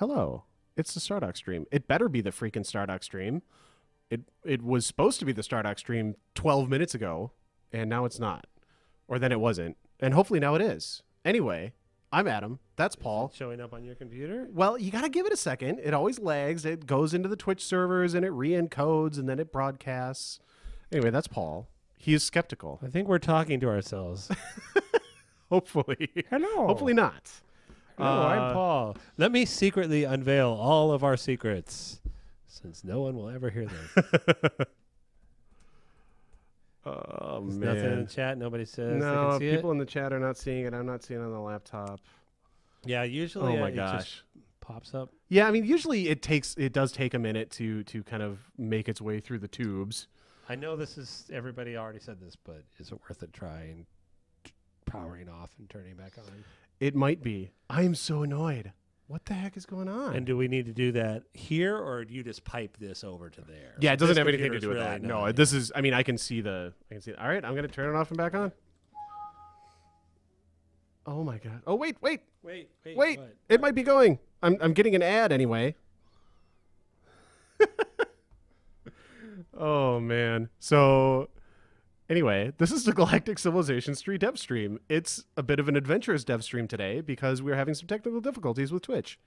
Hello. It's the Stardock stream. It better be the freaking Stardock stream. It was supposed to be the Stardock stream 12 minutes ago, and now it's not. Or then it wasn't. And hopefully now it is. Anyway, I'm Adam. That's Paul. Is it showing up on your computer? Well, you got to give it a second. It always lags. It goes into the Twitch servers, and it re-encodes, and then it broadcasts. Anyway, that's Paul. He is skeptical. I think we're talking to ourselves. Hopefully. Hello. Hopefully not. Hello, I'm Paul. Let me secretly unveil all of our secrets, since no one will ever hear them. There's nothing in the chat. Nobody says they no, can see people it. in the chat are not seeing it. I'm not seeing it on the laptop. Yeah, usually Oh my it gosh. just pops up. Yeah, I mean, usually it does take a minute to kind of make its way through the tubes. I know this is, everybody already said this, but is it worth it trying powering off and turning back on? It might be. I am so annoyed. What the heck is going on? And do we need to do that here, or do you just pipe this over to there? Yeah, it doesn't This have anything to computer's do with really that. No, not. this is, I mean, I can see the. All right, I'm going to turn it off and back on. Oh my God. Oh, wait. Wait. What? It It might be going. I'm getting an ad anyway. Oh, man. So, anyway, this is the Galactic Civilizations III dev stream. It's a bit of an adventurous dev stream today because we're having some technical difficulties with Twitch.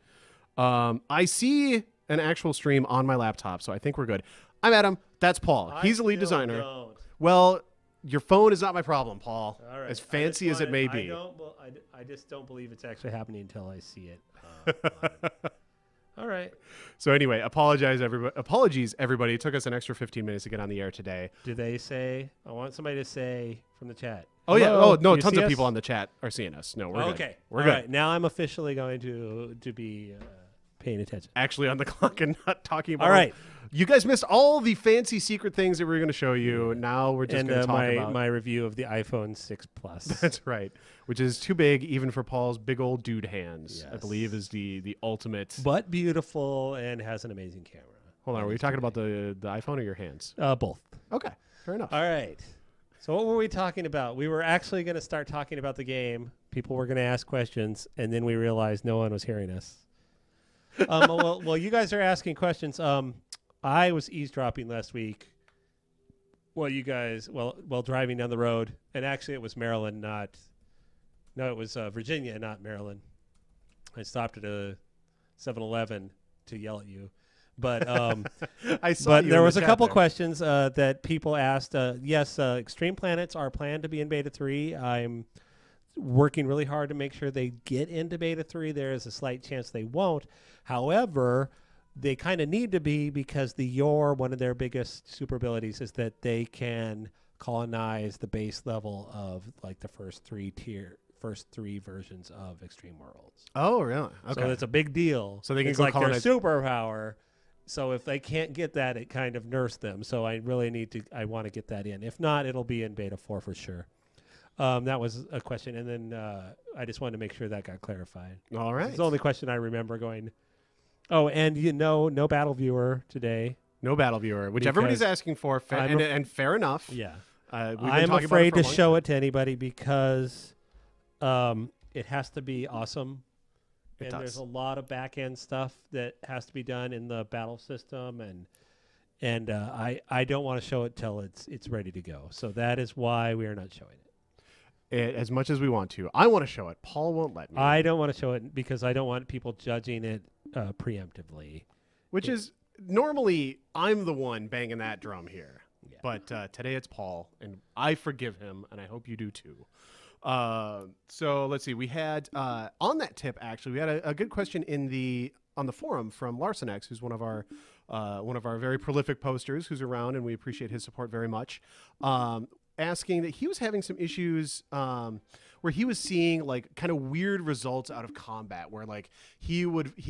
I see an actual stream on my laptop, so I think we're good. I'm Adam. That's Paul. He's the lead designer. Don't. Well, your phone is not my problem, Paul. All right. As fancy as it may be. I just don't believe it's actually happening until I see it. All right. So anyway, apologies everybody. It took us an extra 15 minutes to get on the air today. Do they say? I want somebody to say from the chat. Oh yeah. Hello, Oh no, you tons see of us? people on the chat are seeing us. No, we're good. Okay. We're All good. right. Now I'm officially going to be paying attention. Actually on the clock and not talking about. All right. You guys missed all the fancy secret things that we were going to show you. Now we're just And going to talk about my review of the iPhone 6 Plus. That's right, which is too big even for Paul's big old dude hands. I Yes. believe is the ultimate. But beautiful and has an amazing camera. Hold on, were you talking about the iPhone or your hands? Both. Okay, fair enough. All right. So what were we talking about? We were actually going to start talking about the game. People were going to ask questions, and then we realized no one was hearing us. Well, you guys are asking questions. I was eavesdropping last week. Well, you guys, while driving down the road, and actually it was Maryland, it was Virginia, not Maryland. I stopped at a 7-Eleven to yell at you. But I saw but you there in was the a chat couple there. questions that people asked. Yes, Extreme Planets are planned to be in Beta 3. I'm working really hard to make sure they get into Beta 3. There is a slight chance they won't. However, they kind of need to be because one of their biggest super abilities is that they can colonize the base level of like the first three versions of Extreme Worlds. Oh, really? Okay. So it's a big deal. So they can it's go like their colonize- superpower. So if they can't get that, it kind of nursed them. So I really I want to get that in. If not, it'll be in Beta 4 for sure. That was a question. And then I just wanted to make sure that got clarified. All right. It's the only question I remember going, oh, and no battle viewer today. No battle viewer, which Because everybody's asking for, and fair enough. Yeah. We've been I'm talking about afraid for a to long show time. it to anybody because it has to be awesome. It And does. there's a lot of back end stuff that has to be done in the battle system, and I don't want to show it till it's ready to go. So that is why we are not showing it. As much as we want to. I want to show it. Paul won't let me. I don't want to show it because I don't want people judging it preemptively. Which is normally I'm the one banging that drum here. Yeah. But today it's Paul, and I forgive him, and I hope you do too. So let's see. We had on that tip actually, we had a good question on the forum from Larson X, who's one of our very prolific posters, who's around, and we appreciate his support very much. Asking that he was having some issues where he was seeing like kind of weird results out of combat, where like he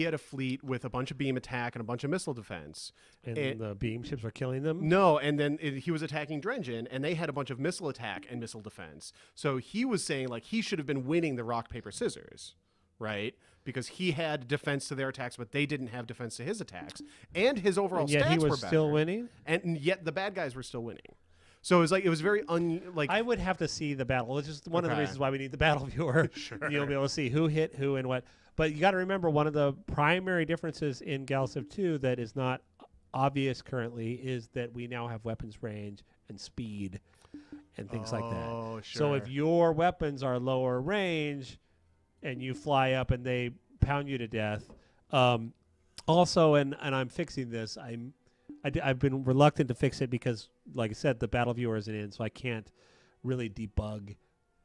had a fleet with a bunch of beam attack and a bunch of missile defense, And the beam ships were killing them. no, and then he was attacking Drengen, and they had a bunch of missile attack and missile defense. So he was saying like he should have been winning the rock paper scissors, right? Because he had defense to their attacks, but they didn't have defense to his attacks, and his overall And yet stats he were was better. still winning. And yet the bad guys were still winning. So it was very I would have to see the battle. It's just one of the Okay. reasons why we need the battle viewer. Sure. You'll be able to see who hit who and what. But you got to remember, one of the primary differences in Galciv 2 that is not obvious currently is that we now have weapons range and speed and things like that. Oh, sure. So if your weapons are lower range and you fly up and they pound you to death, also, and I'm fixing this, I've been reluctant to fix it because, like I said, the battle viewer isn't in, so I can't really debug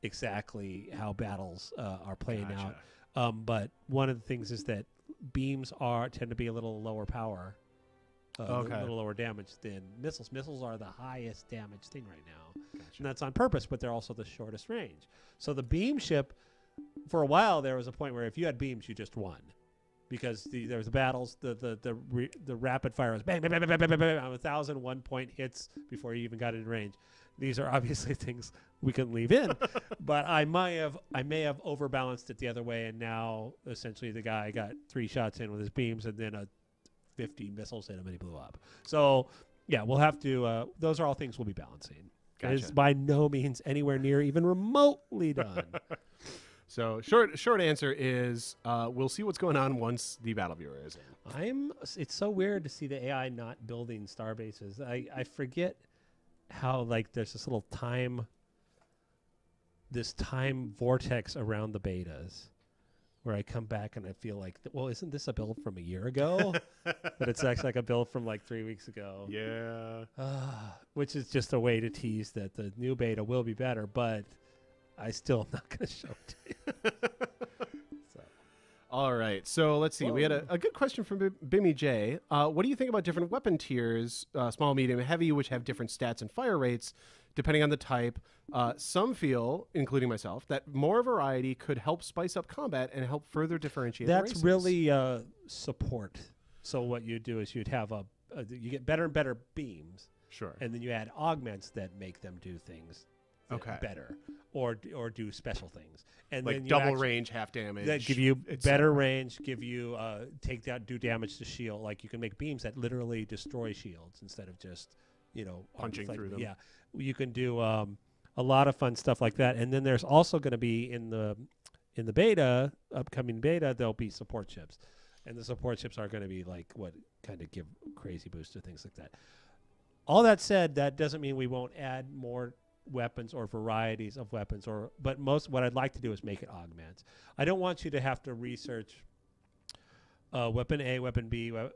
exactly how battles are playing out. But one of the things is that beams tend to be a little lower power, a little lower damage than missiles. Missiles are the highest damage thing right now, and that's on purpose, but they're also the shortest range. So the beam ship, for a while, there was a point where if you had beams, you just won. Because there was the battles, the rapid fire was bang, bang, bang, bang, bang, bang, bang, 1,000 1-point hits before you even got in range. These are obviously things we can leave in, but I may have overbalanced it the other way, and now essentially the guy got 3 shots in with his beams, and then 50 missiles hit him, and he blew up. So yeah, we'll have to. Those are all things we'll be balancing. Gotcha. It's by no means anywhere near even remotely done. So short answer is we'll see what's going on once the battle viewer is in. It's so weird to see the AI not building star bases. I forget how there's this time vortex around the betas where I come back and I feel like, well, isn't this a build from a year ago? But it's actually like a build from 3 weeks ago. Yeah. Which is just a way to tease that the new beta will be better, but I still am not going to show it to you. So. All right. So let's see. Whoa. We had a good question from Bimmy J. What do you think about different weapon tiers, small, medium, heavy, which have different stats and fire rates depending on the type? Some feel, including myself, that more variety could help spice up combat and help further differentiate the races. That's really support. So what you do is you'd have you get better and better beams. Sure. And then you add augments that make them do things better or do special things, and then double range, half damage that give you better range, give you do damage to shield. Like you can make beams that literally destroy shields instead of just punching through them. Yeah, you can do a lot of fun stuff like that. And then there's also going to be in the upcoming beta, there'll be support chips, and the support chips are going to be what kind of give crazy boosts to things like that. All that said, that doesn't mean we won't add more weapons or varieties of weapons, but what I'd like to do is make it augments. I don't want you to have to research weapon A, weapon B. I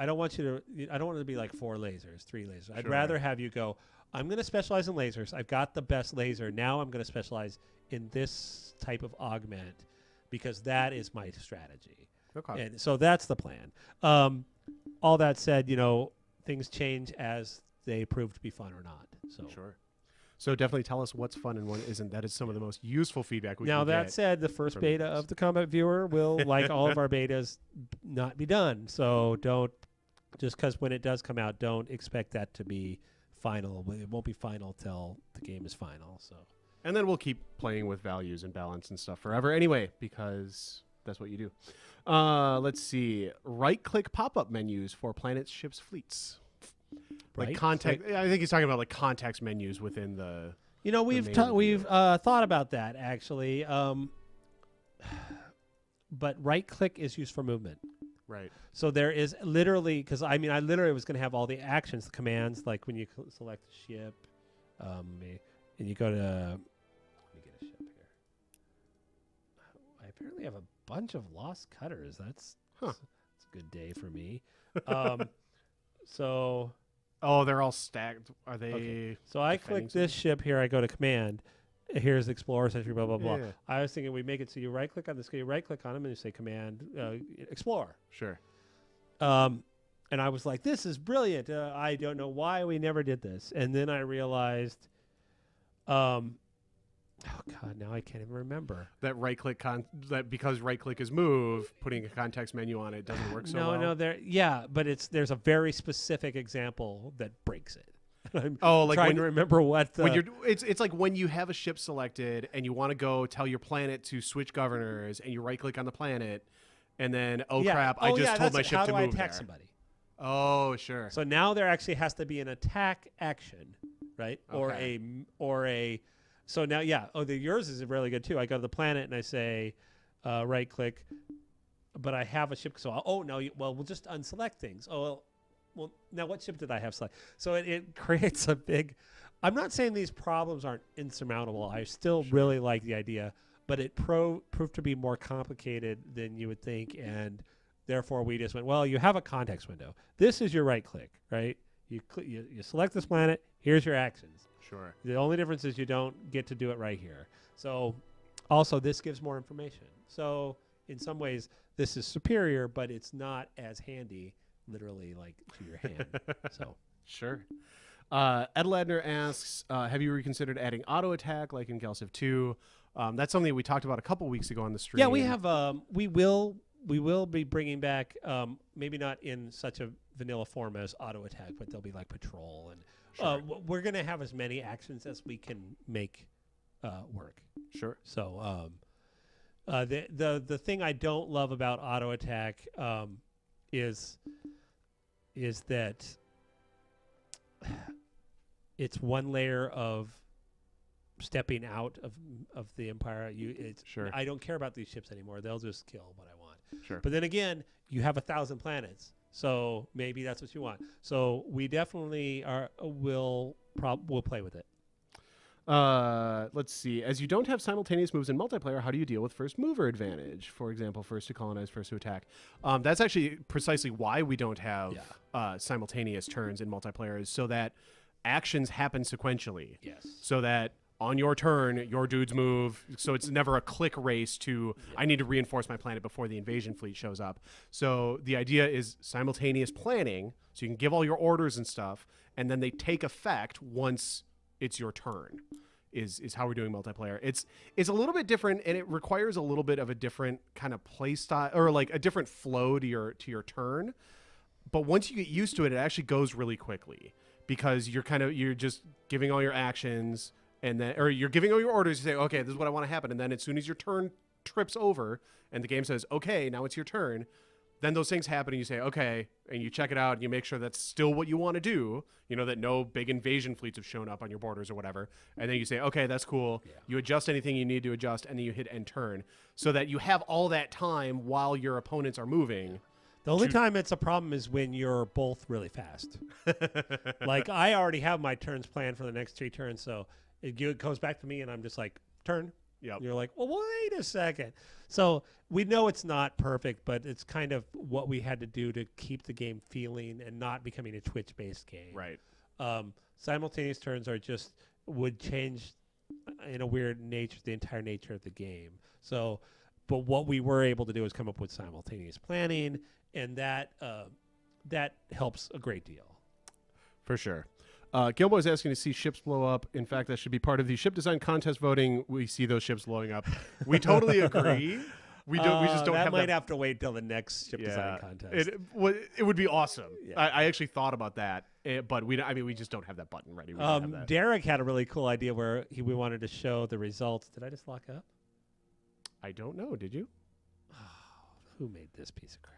don't want you to. I don't want it to be 4 lasers, 3 lasers. I'd rather have you go, I'm going to specialize in lasers. I've got the best laser. Now I'm going to specialize in this type of augment because that is my strategy. Okay. And so that's the plan. All that said, things change as they prove to be fun or not. So sure. So definitely tell us what's fun and what isn't. That is some of the most useful feedback we can get. Now, that said, the first beta of the Combat Viewer will, like all of our betas, not be done. So don't, just because when it does come out, don't expect that to be final. It won't be final till the game is final. So. And then we'll keep playing with values and balance and stuff forever anyway, because that's what you do. Let's see. Right-click pop-up menus for planets, ships, fleets. Context. I think he's talking about context menus within the. We've thought about that actually. But right click is used for movement. Right. So there is literally, because I literally was going to have all the actions, the commands, like when you select a ship, and you go to. Let me get a ship here. I apparently have a bunch of lost cutters. That's a good day for me. So. Oh, they're all stacked. Are they? Okay. So I click this ship here. I go to command. Here's Explorer, Century, blah, blah, blah. Yeah. I was thinking we make it so you right-click on this guy, you right-click on him, and you say command Explorer. Sure. And I was like, this is brilliant. I don't know why we never did this. And then I realized, oh, God, now I can't even remember. That right-click, that because right-click is move, putting a context menu on it doesn't work so well. No, but there's a very specific example that breaks it. I'm trying to remember what. It's like when you have a ship selected and you want to go tell your planet to switch governors, and you right-click on the planet, and then crap, I just told my ship to move there. How do I attack somebody? Oh, sure. So now there actually has to be an attack action, right? Okay. Or a. So now, yours is really good too. I go to the planet and I say, right click, but I have a ship. So no, well, we'll just unselect things. Well, now what ship did I have select? So it creates a big. I'm not saying these problems aren't insurmountable. I still really like the idea, but it proved to be more complicated than you would think, and therefore we just went, well, you have a context window. This is your right click, right? You select this planet. Here's your actions. Sure. The only difference is you don't get to do it right here. So also this gives more information. So in some ways this is superior, but it's not as handy, literally, like to your hand. So sure. Ed Ladner asks, have you reconsidered adding auto attack like in Gal Civ 2? That's something we talked about a couple weeks ago on the stream. Yeah, we have. We will be bringing back, maybe not in such a vanilla form as auto attack, but there'll be like patrol, and we're gonna have as many actions as we can make work. Sure. So the thing I don't love about auto attack is that it's one layer of stepping out of the Empire. Sure. I don't care about these ships anymore. They'll just kill what I want. Sure. But then again, you have 1,000 planets, so maybe that's what you want. So we definitely will play with it. Let's see. As you don't have simultaneous moves in multiplayer, how do you deal with first mover advantage? For example, first to colonize, first to attack. That's actually precisely why we don't have simultaneous turns in multiplayer, is so that actions happen sequentially. Yes. So that on your turn, your dudes move. So it's never a click race to, I need to reinforce my planet before the invasion fleet shows up. So the idea is simultaneous planning, so you can give all your orders and stuff, and then they take effect once it's your turn, is how we're doing multiplayer. It's a little bit different, and it requires a little bit of a different kind of play style, or like a different flow to your turn. But once you get used to it, it actually goes really quickly, because you're just giving all your actions, and then, or you're giving all your orders. You say, okay, this is what I want to happen, and then as soon as your turn trips over, and the game says, okay, now it's your turn, then those things happen, and you say, okay, and you check it out, and you make sure that's still what you want to do, that no big invasion fleets have shown up on your borders or whatever, and then you say, okay, that's cool. Yeah. You adjust anything you need to adjust, and then you hit end turn, so that you have all that time while your opponents are moving. The only time it's a problem is when you're both really fast. Like, I already have my turns planned for the next 3 turns, so it goes back to me, and I'm just like, turn. Yep. You're like, well, wait a second. So we know it's not perfect, but it's kind of what we had to do to keep the game feeling and not becoming a Twitch-based game. Right. Simultaneous turns would change in a weird nature the entire nature of the game. So, but what we were able to do is come up with simultaneous planning, and that helps a great deal. For sure. Gilbo is asking to see ships blow up. In fact, that should be part of the ship design contest voting. We see those ships blowing up. We totally agree. We just don't have that. Might have to wait till the next ship design contest. It would be awesome. Yeah. I actually thought about that, but we just don't have that button ready. We don't have that. Derek had a really cool idea where we wanted to show the results. Did I just lock up? I don't know. Did you? Oh, who made this piece of crap?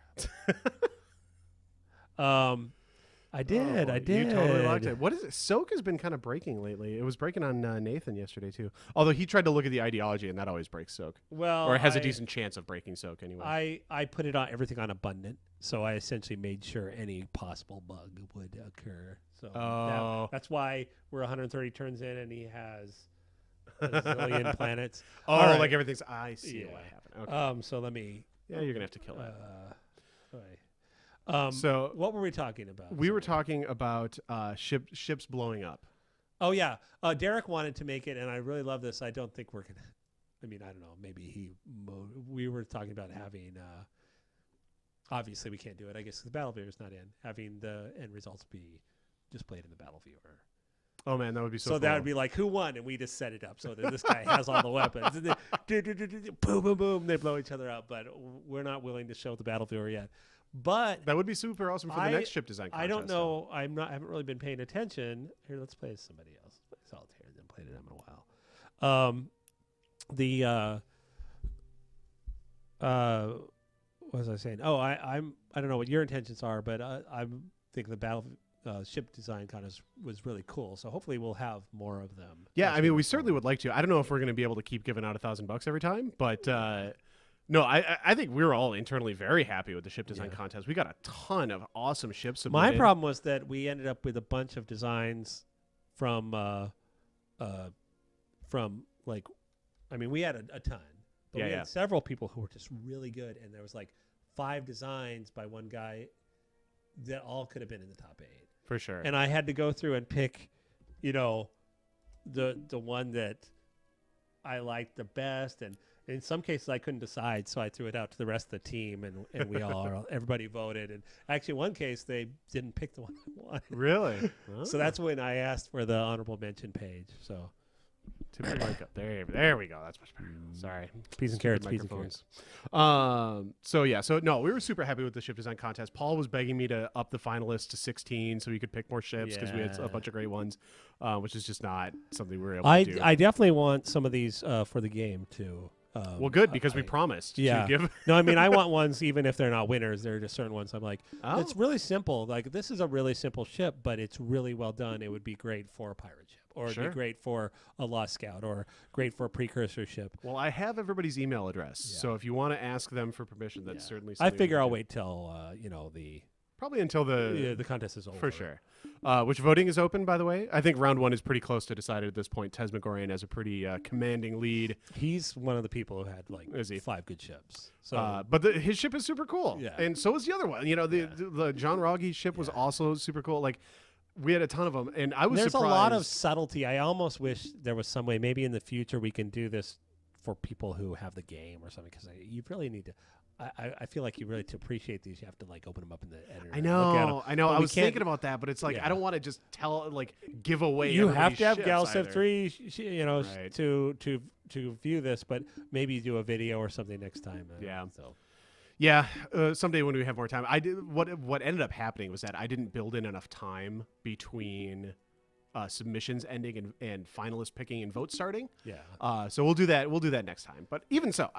I did. You totally locked it. What is it? Soak has been kind of breaking lately. It was breaking on Nathan yesterday too. Although he tried to look at the ideology, and that always breaks Soak. Well, or it has a decent chance of breaking Soak anyway. I put it on everything on abundant, so I essentially made sure any possible bug would occur. So that's why we're 130 turns in, and he has a zillion planets. Oh, right. Like everything's. I see what happened. Okay. So let me. Yeah, you're gonna have to kill it. So what were we talking about? We were talking about ships blowing up. Oh yeah, Derek wanted to make it, and I really love this. I don't think we're gonna. I mean, I don't know. Maybe we were talking about having. Obviously, we can't do it. I guess the battle viewer is not in. Having the end results be displayed in the battle viewer. Oh man, that would be so. So that would be like, who won, and we just set it up so that this guy has all the weapons. And boom, boom, boom. They blow each other up, but we're not willing to show the battle viewer yet. But that would be super awesome for the next ship design contest. I don't know. I haven't really been paying attention. Here, let's play as somebody else. Play Solitaire. Then played it in a while. What was I saying? Oh, I don't know what your intentions are, but I think the battle ship design contest was really cool. So hopefully we'll have more of them. Yeah, I mean, we certainly would like to. I don't know if we're going to be able to keep giving out $1,000 every time, but No, I think we were all internally very happy with the ship design contest. We got a ton of awesome ships submitted. My problem was that we ended up with a bunch of designs from like, I mean, we had a ton, but we had several people who were just really good, and there was like 5 designs by one guy that all could have been in the top 8 for sure. And I had to go through and pick, you know, the one that I liked the best, and in some cases I couldn't decide, so I threw it out to the rest of the team, and we everybody voted. And actually, one case they didn't pick the one I wanted. Really? So that's when I asked for the honorable mention page. So there we go. That's much better. Sorry. Peas and carrots. Peas and carrots. So no, we were super happy with the ship design contest. Paul was begging me to up the finalists to 16 so he could pick more ships because we had a bunch of great ones, which is just not something we were able to do. I definitely want some of these for the game too. Well, good, because we promised to give. No, I mean, I want ones even if they're not winners. There are just certain ones I'm like, it's really simple. Like, this is a really simple ship, but it's really well done. It would be great for a pirate ship, or it'd be great for a Lost Scout, or great for a precursor ship. Well, I have everybody's email address, so if you want to ask them for permission, that's certainly I something figure I'll wait till, probably until the contest is over. For sure. Which voting is open, by the way? I think round 1 is pretty close to decided at this point. Tez Megorian has a pretty commanding lead. He's one of the people who had like 5 good ships. So, but his ship is super cool. Yeah. And so is the other one. You know, the John Rogge ship was also super cool. Like, we had a ton of them, and I was surprised. There's a lot of subtlety. I almost wish there was some way, maybe in the future, we can do this for people who have the game or something, because you really need to. I feel like you really, to appreciate these, you have to like open them up in the editor. I know. I was thinking about that, but it's like I don't want to just give away. You have to have Galactic 3, to view this, but maybe do a video or something next time. Someday when we have more time. I did. What ended up happening was that I didn't build in enough time between submissions ending and finalist picking and vote starting. So we'll do that. We'll do that next time. But even so,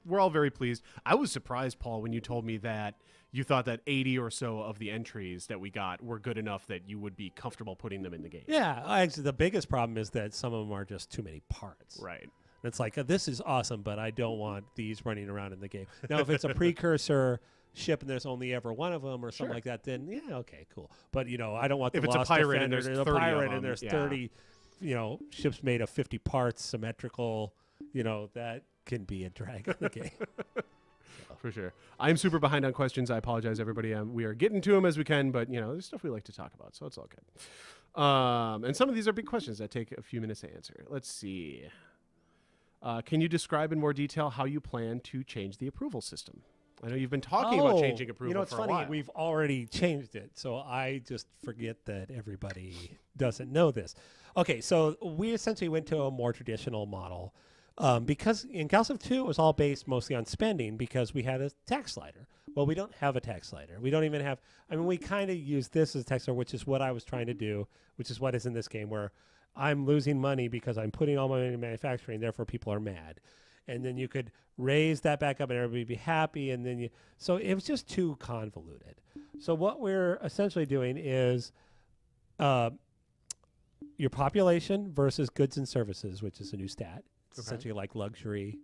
we're all very pleased. I was surprised, Paul, when you told me that you thought that 80 or so of the entries that we got were good enough that you would be comfortable putting them in the game. Yeah, actually, the biggest problem is that some of them are just too many parts. Right. It's like, this is awesome, but I don't want these running around in the game. Now, if it's a precursor ship and there's only ever one of them or something like that, then okay, cool. But I don't want the Lost pirate Defender, and there's 30 pirate and there's 30 ships made of 50 parts, symmetrical. That can be a drag on the game. For sure. I'm super behind on questions. I apologize, everybody. We are getting to them as we can, but there's stuff we like to talk about, so it's all good. And some of these are big questions that take a few minutes to answer. Let's see. Can you describe in more detail how you plan to change the approval system? I know you've been talking about changing approval it's for funny. a while. We've already changed it, so I just forget that everybody doesn't know this. Okay, so we essentially went to a more traditional model because in Galactic 2 it was all based mostly on spending because we had a tax slider. Well, we don't have a tax slider. We don't even have. I mean, we kind of use this as a tax slider, which is what I was trying to do, which is what is in this game, where I'm losing money because I'm putting all my money in manufacturing, therefore people are mad. And then you could raise that back up and everybody would be happy. And then so it was just too convoluted. So what we're essentially doing is your population versus goods and services, which is a new stat. It's essentially like luxury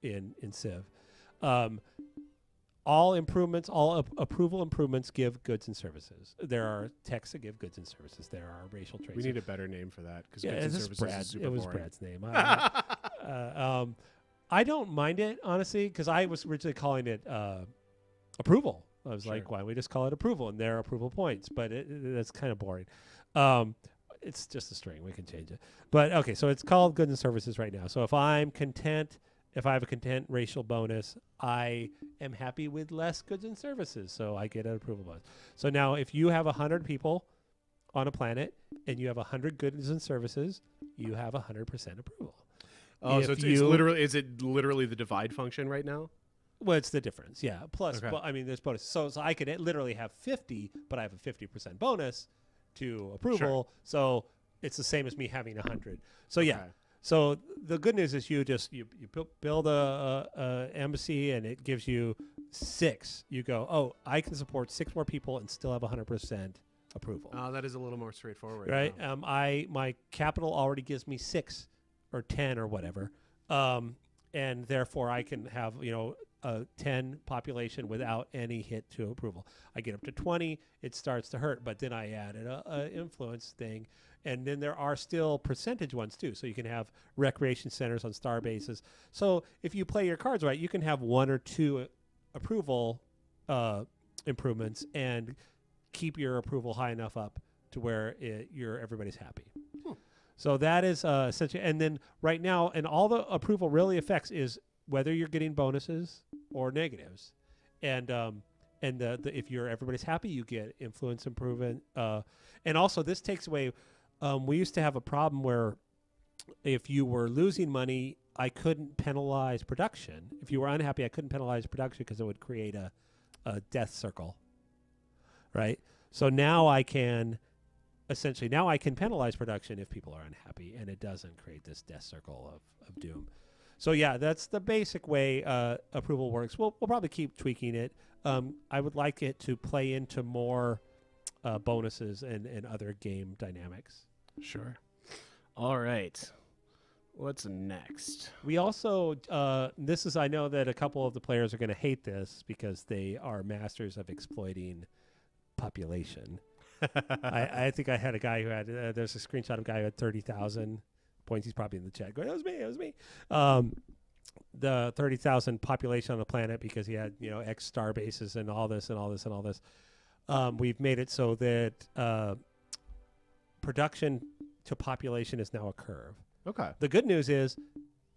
in Civ. All improvements, all approval improvements give goods and services. There are techs that give goods and services. There are racial traits. We need a better name for that because goods and services is super It was boring. Brad's name. I don't mind it, honestly, because I was originally calling it approval. I was like, why don't we just call it approval? And there are approval points, but that's kind of boring. It's just a string. We can change it. But, okay, so it's called goods and services right now. So if I'm content, if I have a content racial bonus, I am happy with less goods and services, so I get an approval bonus. So now if you have 100 people on a planet and you have 100 goods and services, you have 100% approval. Oh, so it's literally, is it literally the divide function right now? Well, it's the difference, yeah. Plus, I mean, there's bonus. So I could literally have 50, but I have a 50% bonus to approval. So it's the same as me having 100. So yeah. So the good news is you build a embassy and it gives you 6. You go, oh, I can support 6 more people and still have 100% approval. Oh, that is a little more straightforward. Right. My capital already gives me 6 or 10 or whatever. and therefore I can have a 10 population without any hit to approval. I get up to 20, it starts to hurt, but then I added a influence thing, and then there are still percentage ones too. So you can have recreation centers on star bases. So if you play your cards right, you can have 1 or 2 approval improvements and keep your approval high enough up to where everybody's happy. So that is essentially, and then right now, and all the approval really affects is whether you're getting bonuses or negatives, and if everybody's happy, you get influence improvement, and also this takes away. We used to have a problem where if you were losing money, I couldn't penalize production. If you were unhappy, I couldn't penalize production because it would create a death circle, right? So now I can. Essentially, now I can penalize production if people are unhappy, and it doesn't create this death circle of doom. So yeah, that's the basic way approval works. We'll probably keep tweaking it. I would like it to play into more bonuses and other game dynamics. Sure. All right. What's next? We also, I know that a couple of the players are going to hate this because they are masters of exploiting population. I think I had a guy who had, there's a screenshot of a guy who had 30,000 points. He's probably in the chat going, it was me. The 30,000 population on the planet because he had, X star bases and all this and all this and all this. We've made it so that production to population is now a curve. Okay. The good news is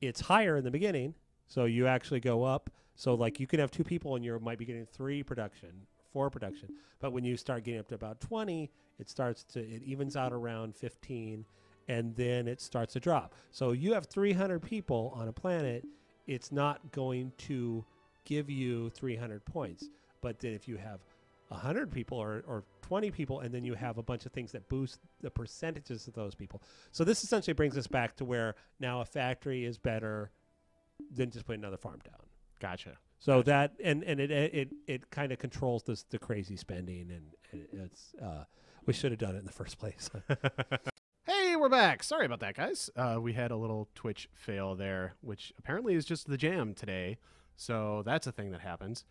it's higher in the beginning, so you actually go up. So like you can have 2 people and you might be getting 3 production, 4 production. But when you start getting up to about 20, it evens out around 15, and then it starts to drop. So you have 300 people on a planet, it's not going to give you 300 points. But then if you have 100 people or 20 people, and then you have a bunch of things that boost the percentages of those people. So this essentially brings us back to where now a factory is better than just putting another farm down. Gotcha. So that and it kind of controls the crazy spending, and it's we should have done it in the first place. Hey, we're back. Sorry about that, guys. We had a little Twitch fail there, which apparently is just the jam today. So that's a thing that happens.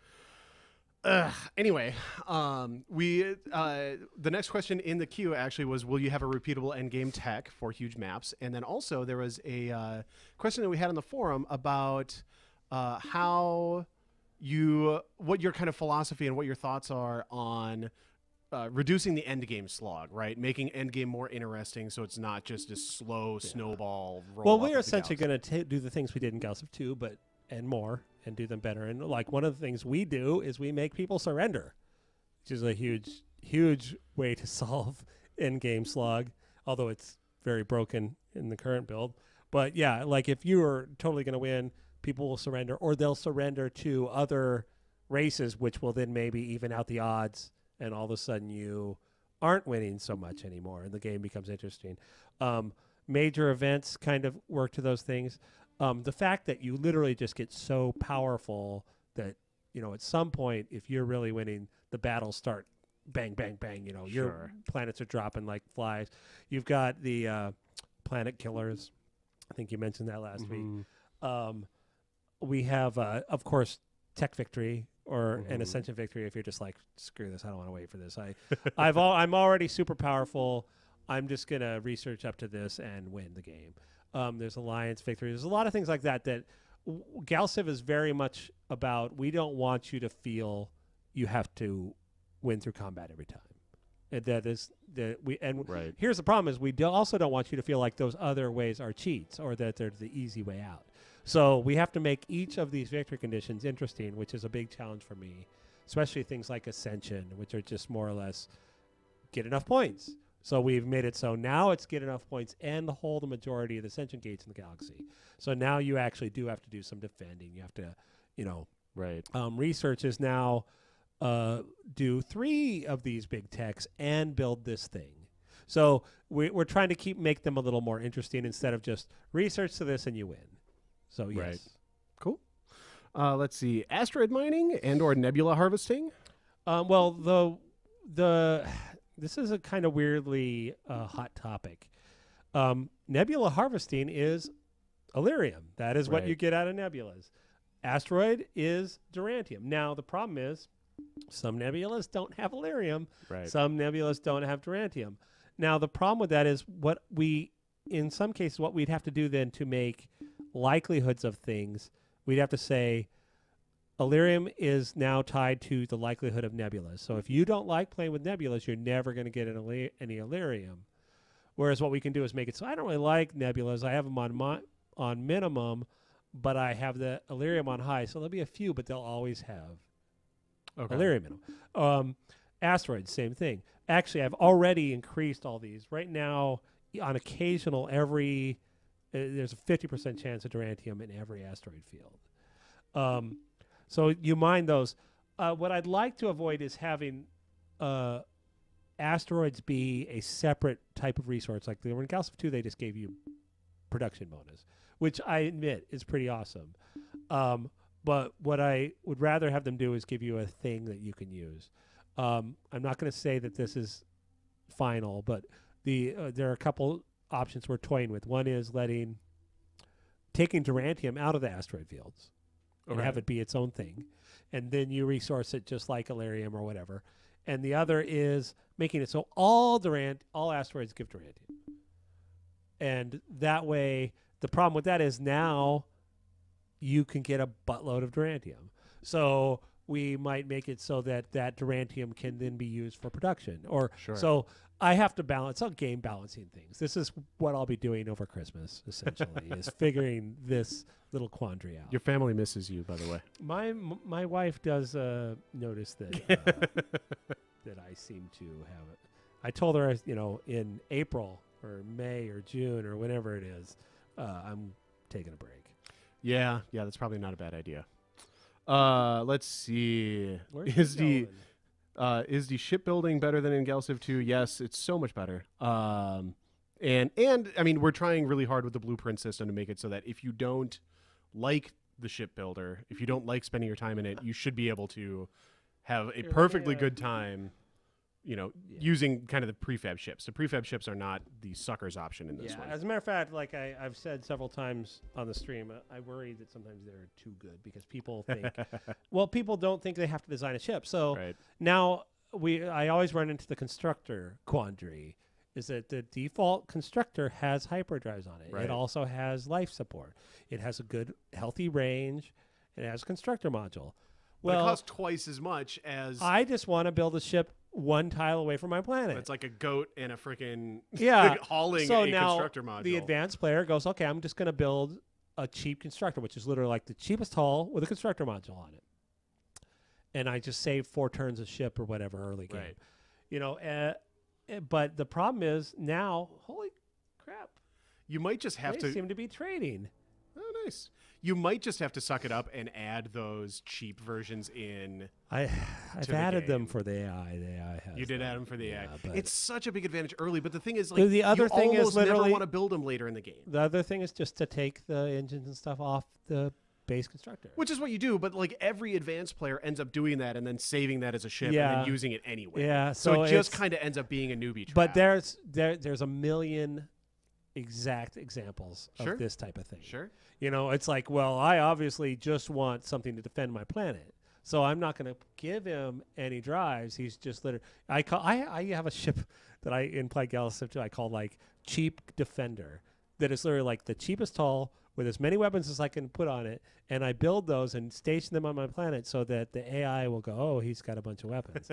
Anyway, the next question in the queue actually was, will you have a repeatable endgame tech for huge maps? And then also there was a question that we had on the forum about what your kind of philosophy and what your thoughts are on reducing the end game slog, right? Making end game more interesting so it's not just a slow snowball roll. Well, we're essentially going to do the things we did in Gauss of 2, and more, and do them better. And like one of the things we do is we make people surrender, which is a huge way to solve end game slog, although it's very broken in the current build. But yeah, like if you are totally going to win, people will surrender, or they'll surrender to other races, which will then maybe even out the odds, and all of a sudden you aren't winning so much anymore, and the game becomes interesting. Major events kind of work to those things. The fact that you literally just get so powerful that, at some point, if you're really winning, the battles start bang, bang, bang. Your planets are dropping like flies. You've got the planet killers. I think you mentioned that last week. We have, of course, tech victory or an ascension victory. If you're just like, screw this, I don't want to wait for this. I'm already super powerful. I'm just gonna research up to this and win the game. There's alliance victory. There's a lot of things like that Galciv is very much about. We don't want you to feel you have to win through combat every time. And here's the problem: is we also don't want you to feel like those other ways are cheats or that they're the easy way out. So we have to make each of these victory conditions interesting, which is a big challenge for me, especially things like Ascension, which are just more or less get enough points. So we've made it so now it's get enough points and hold the majority of the Ascension gates in the galaxy. So now you actually do have to do some defending. You have to, research is now do 3 of these big techs and build this thing. So we're trying to make them a little more interesting instead of just research to this and you win. So yes. Right. Cool. Let's see. Asteroid mining and or nebula harvesting? Well, this is a kind of weirdly hot topic. Nebula harvesting is Illyrium. That is what Right. you get out of nebulas. Asteroid is Durantium. Now, the problem is some nebulas don't have Illyrium. Right. Some nebulas don't have Durantium. Now, the problem with that is in some cases, what we'd have to do then to make likelihoods of things, we'd have to say Illyrium is now tied to the likelihood of nebulas. So if you don't like playing with nebulas, you're never going to get any Illyrium. Whereas what we can do is make it so I don't really like nebulas. I have them on minimum, but I have the Illyrium on high. So there'll be a few, but they'll always have Illyrium in them. Asteroids, same thing. Actually, I've already increased all these. Right now, on occasional, there's a 50% chance of Durantium in every asteroid field. So you mind those. What I'd like to avoid is having asteroids be a separate type of resource. Like in Galactic 2, they just gave you production bonus, which I admit is pretty awesome. But what I would rather have them do is give you a thing that you can use. I'm not going to say that this is final, but there are a couple options we're toying with. One is taking Durantium out of the asteroid fields and have it be its own thing, and then you resource it just like Illyrium or whatever. And the other is making it so all asteroids give Durantium. And that way, the problem with that is now you can get a buttload of Durantium. So we might make it so that Durantium can then be used for production. So I have to balance on game balancing things. This is what I'll be doing over Christmas, essentially, is figuring this little quandary out. Your family misses you, by the way. My wife does notice that that I seem to have it. I told her, in April or May or June or whenever it is, I'm taking a break. Yeah, that's probably not a bad idea. Let's see. Where's Is the shipbuilding better than in Galciv 2? Yes, it's so much better. And I mean, we're trying really hard with the blueprint system to make it so that if you don't like the shipbuilder, if you don't like spending your time in it, you should be able to have a perfectly good time, using kind of the prefab ships. The prefab ships are not the sucker's option in this one. As a matter of fact, like I've said several times on the stream, I worry that sometimes they're too good because people think, people don't think they have to design a ship. So now I always run into the constructor quandary, is that the default constructor has hyperdrives on it. It also has life support. It has a good, healthy range. It has a constructor module. But it costs twice as much as... I just want to build a ship one tile away from my planet. It's like a goat and a freaking hauling so a now constructor module. The advanced player goes, okay, I'm just going to build a cheap constructor, which is literally like the cheapest hull with a constructor module on it. And I just save 4 turns of ship or whatever early game. But the problem is now, holy crap. You might just have They seem to be trading. Oh, nice. You might just have to suck it up and add those cheap versions in. I've added them for the AI. The AI has. You did add them for the AI. But it's such a big advantage early, but the thing is, like, the other thing is literally never want to build them later in the game. The other thing is just to take the engines and stuff off the base constructor, which is what you do. But like every advanced player ends up doing that and then saving that as a ship and then using it anyway. Yeah, so it just kind of ends up being a newbie trap. But there's a million exact examples of this type of thing. Sure. It's like, well, I obviously just want something to defend my planet, so I'm not going to give him any drives. He's just literally. I have a ship that in Play Galactic 2 I call like cheap defender. That is literally like the cheapest hull with as many weapons as I can put on it, and I build those and station them on my planet so that the AI will go, oh, he's got a bunch of weapons.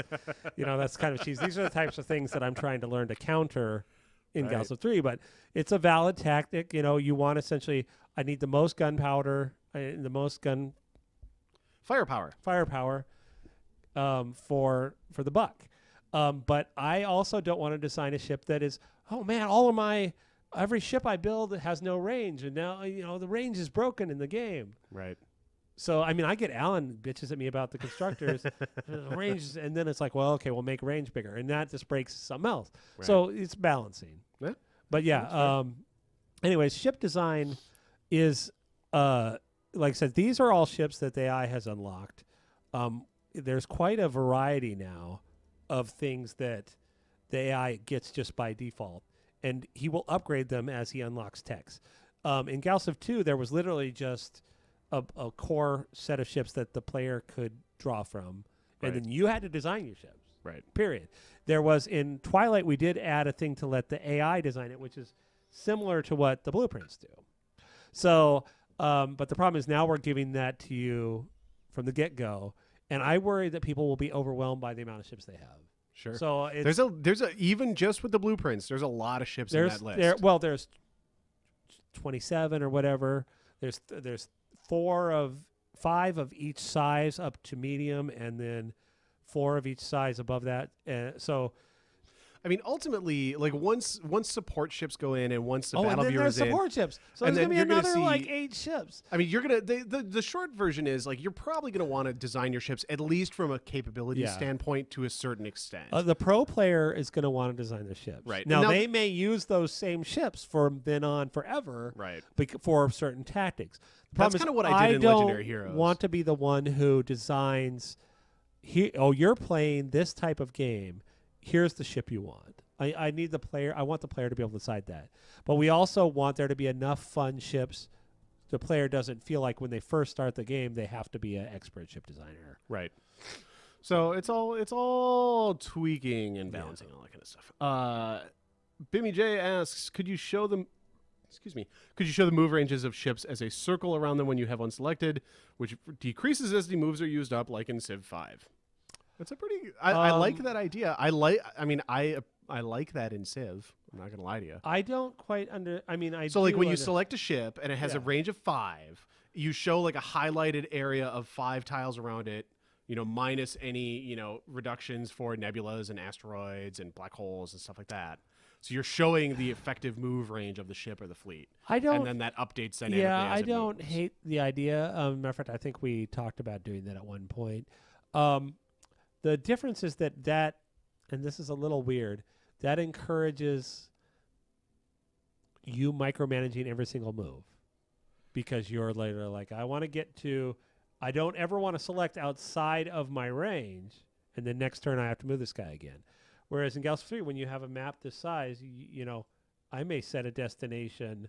That's kind of cheesy. These are the types of things that I'm trying to learn to counter in Galactic 3, but it's a valid tactic. You want essentially, I need the most gunpowder, the most firepower for the buck. But I also don't want to design a ship that is, oh man, every ship I build has no range, and now the range is broken in the game. Right. So I mean, I get Alan bitches at me about the constructors range, and then it's like, well, okay, we'll make range bigger, and that just breaks something else. Right. So it's balancing. Yeah. But yeah. Anyways, ship design is like I said, these are all ships that the AI has unlocked. There's quite a variety now of things that the AI gets just by default, and he will upgrade them as he unlocks techs. In Galciv 2, there was literally just a core set of ships that the player could draw from, and then you had to design your ships. Right. Period. There was in Twilight, we did add a thing to let the AI design it, which is similar to what the blueprints do. So, but the problem is now we're giving that to you from the get-go, and I worry that people will be overwhelmed by the amount of ships they have. Sure. So there's a even just with the blueprints, there's a lot of ships in that list. There's 27 or whatever. There's 5 of each size up to medium, and then 4 of each size above that. So, I mean, ultimately, like once support ships go in and once the battle and then viewer there's is in, support ships. So and there's gonna be then you're another gonna like see- 8 ships. I mean, you're gonna the short version is like you're probably gonna want to design your ships at least from a capability Yeah. standpoint to a certain extent. The pro player is going to want to design their ships. Right. Now, Now- they may use those same ships from then on forever. Right. For certain tactics. The That's problem is kinda what I did in don't Legendary Heroes. want to be the one who designs. You're playing this type of game. Here's the ship you want. I need the player. I want the player to be able to decide that. But we also want there to be enough fun ships. The player doesn't feel like when they first start the game they have to be an expert ship designer. Right. So it's all tweaking and balancing, all that kind of stuff. Bimmy J asks, could you show the move ranges of ships as a circle around them when you have one selected, which decreases as the moves are used up, like in Civ 5? That's a pretty. I like that idea. I like that in Civ. I'm not gonna lie to you. I don't quite under. I mean, I So like do when you under- select a ship and it has a Yeah. range of 5, you show like a highlighted area of 5 tiles around it, minus any, reductions for nebulas and asteroids and black holes and stuff like that. So you're showing the effective move range of the ship or the fleet. I don't. And then that updates dynamically. Yeah, as I it don't moves. hate the idea. Matter of fact, I think we talked about doing that at one point. The difference is that, and this is a little weird, that encourages you micromanaging every single move, because you're later like, I want to get to, I don't ever want to select outside of my range, and then next turn I have to move this guy again. Whereas in Galactic 3, when you have a map this size, I may set a destination